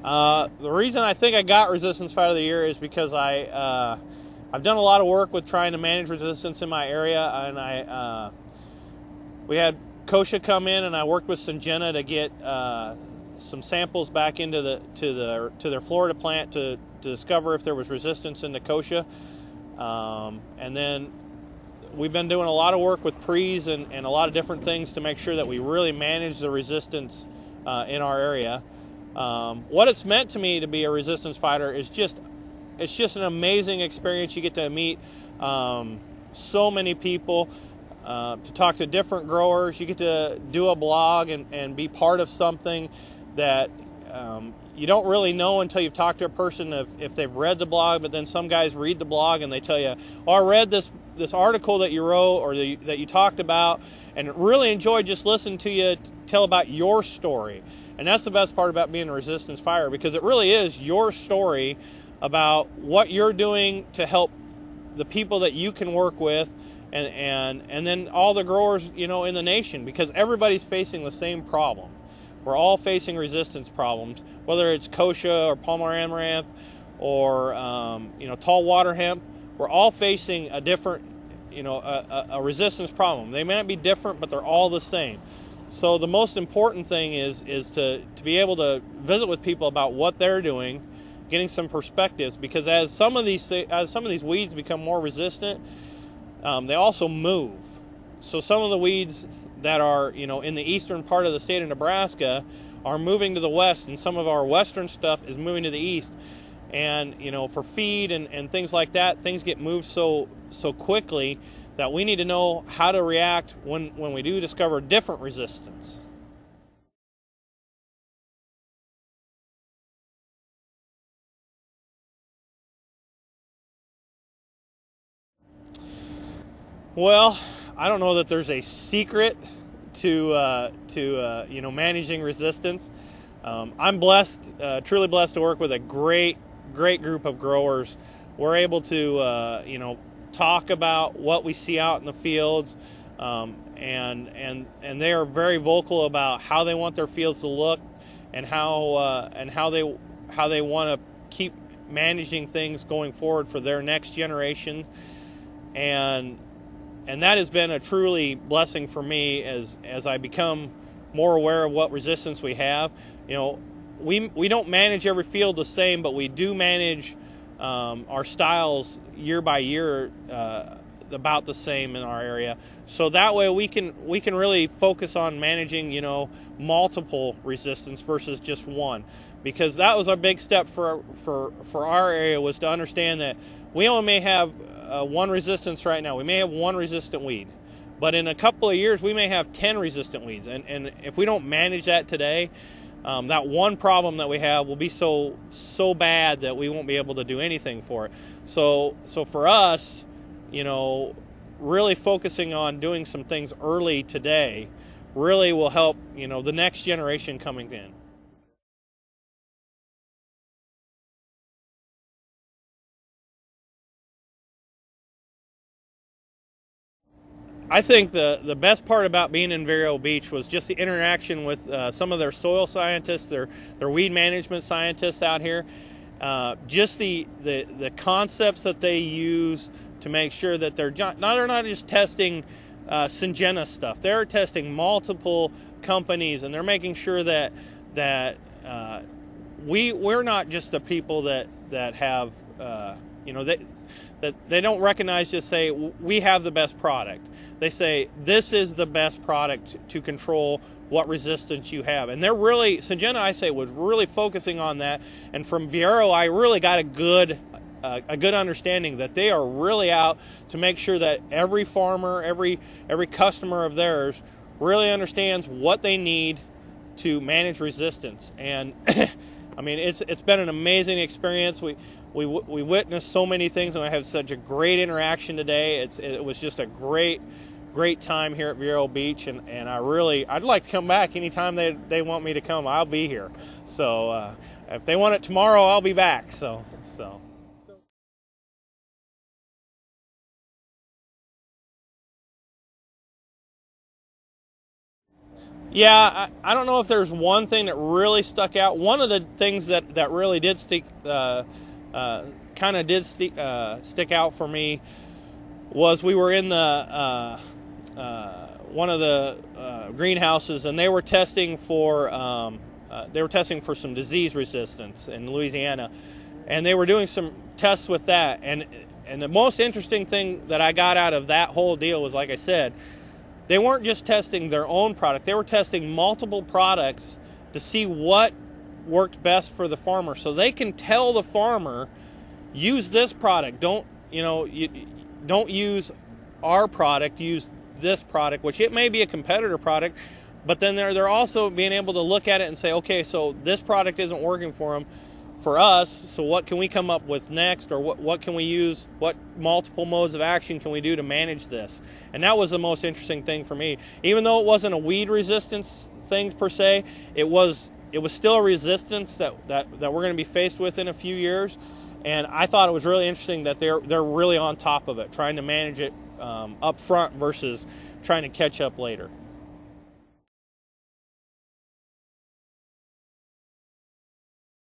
The reason I think I got Resistance Fighter of the Year is because I've done a lot of work with trying to manage resistance in my area, and we had kochia come in, and I worked with Syngenta to get some samples back into their Florida plant to discover if there was resistance in the kochia, and then we've been doing a lot of work with pre's and a lot of different things to make sure that we really manage the resistance in our area. What it's meant to me to be a resistance fighter is it's just an amazing experience. You get to meet so many people, to talk to different growers. You get to do a blog and be part of something that you don't really know until you've talked to a person if they've read the blog. But then some guys read the blog and they tell you, "Oh, I read this article that you wrote or that you talked about, and really enjoyed just listening to you tell about your story." And that's the best part about being a resistance fighter, because it really is your story about what you're doing to help the people that you can work with, and then all the growers, in the nation, because everybody's facing the same problem. We're all facing resistance problems, whether it's kochia or palmer amaranth or tall water hemp. We're all facing a different, a resistance problem. They might be different, but they're all the same. So the most important thing is to be able to visit with people about what they're doing, getting some perspectives, because as some of these weeds become more resistant, they also move. So some of the weeds that are in the eastern part of the state of Nebraska are moving to the west, and some of our western stuff is moving to the east. And for feed and things like that, things get moved so quickly that we need to know how to react when we do discover different resistance. Well, I don't know that there's a secret to managing resistance. I'm blessed, truly blessed, to work with a great group of growers. We're able to talk about what we see out in the fields, and they are very vocal about how they want their fields to look, and how they want to keep managing things going forward for their next generation. And that has been a truly blessing for me as I become more aware of what resistance we have. We don't manage every field the same, but we do manage our styles year by year about the same in our area. So that way we can really focus on managing multiple resistance versus just one, because that was our big step for our area, was to understand that we only may have one resistance right now. We may have one resistant weed, but in a couple of years we may have 10 resistant weeds, and if we don't manage that today, that one problem that we have will be so bad that we won't be able to do anything for it. So for us, really focusing on doing some things early today really will help the next generation coming in. I think the best part about being in Vero Beach was just the interaction with some of their soil scientists, their weed management scientists out here. Just the concepts that they use to make sure that they're not just testing Syngenta stuff. They're testing multiple companies, and they're making sure that we're not just the people that have that they don't recognize, just say we have the best product. They say this is the best product to control what resistance you have. And they're really, Syngenta, I say, was really focusing on that. And from Vero, I really got a good understanding that they are really out to make sure that every farmer, every customer of theirs really understands what they need to manage resistance. And I mean, it's been an amazing experience. We witnessed so many things, and I had such a great interaction today. It was just a great time here at Vero Beach, and I'd like to come back anytime they want me to come. I'll be here. So if they want it tomorrow, I'll be back. So. Yeah, I don't know if there's one thing that really stuck out. One of the things that really did stick out for me was we were in the one of the greenhouses, and they were testing for some disease resistance in Louisiana, and they were doing some tests with that. And the most interesting thing that I got out of that whole deal was, like I said, they weren't just testing their own product. They were testing multiple products to see what worked best for the farmer. So they can tell the farmer, use this product. Don't use our product, use this product, which it may be a competitor product, but then they're also being able to look at it and say, okay, so this product isn't working for us, so what can we come up with next, or what can we use, what multiple modes of action can we do to manage this? And that was the most interesting thing for me. Even though it wasn't a weed resistance thing per se, it was still a resistance that we're going to be faced with in a few years. And I thought it was really interesting that they're really on top of it, trying to manage it up front versus trying to catch up later.